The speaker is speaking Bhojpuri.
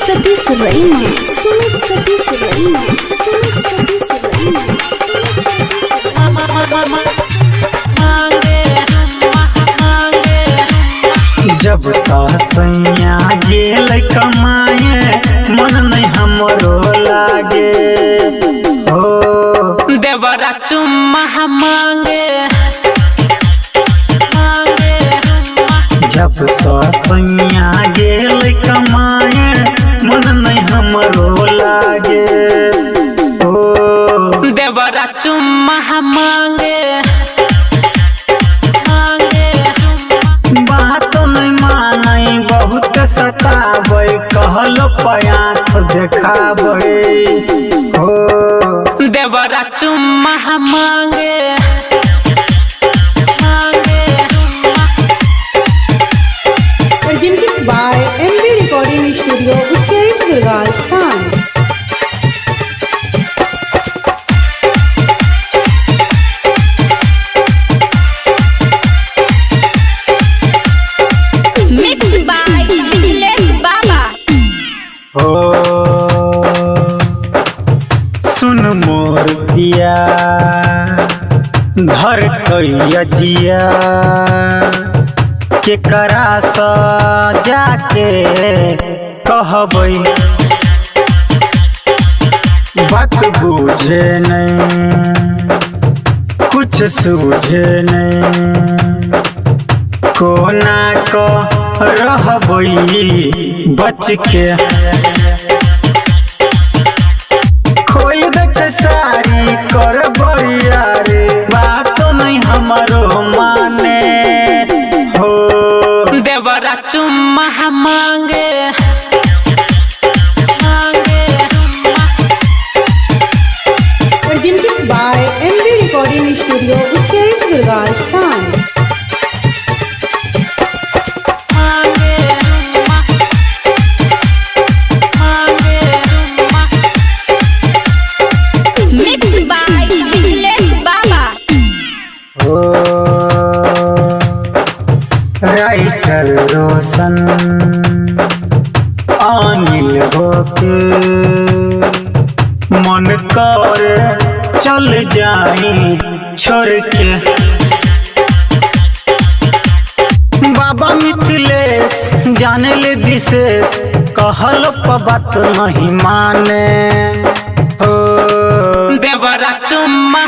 Satish Range, Sumit Satish Range, Sumit Satish Range. जब सासैया गेल कमाए मन नहीं हमरो लागे हो देवरा चुम्मा मांगे जब सासैया गेल कमाए मन नहीं हमरो लागे हो देवरा चुम्मा मांगे बात नहीं मानई बहुत सतावे कहलो पयाथ देखावे हो देवरा चुम्मा मांगे Presented by MV Recording Studio, Ucheri Durgastan. Mixed by Nilesh Baba. हो सुन मोर पिया धर कैया जिया के करा सा जाके कहबै बात बुझे नहीं कुछ सूझे नहीं कोना को रहबै बच के खोल दच सारी कर बढ़िया रे बात नहीं हमारो माने हो देवरा चुम्मा मांगे Presented by MV Recording Studio, Ucheri Durgastan. Mixed by Nilesh Baba. हो राइटर रोशन अनिल होके मन कर चल जाई छोड़ के बाबा मिथिलेश जाने ले विशेष कहल बात नहीं माने हो देवरा चुम्मा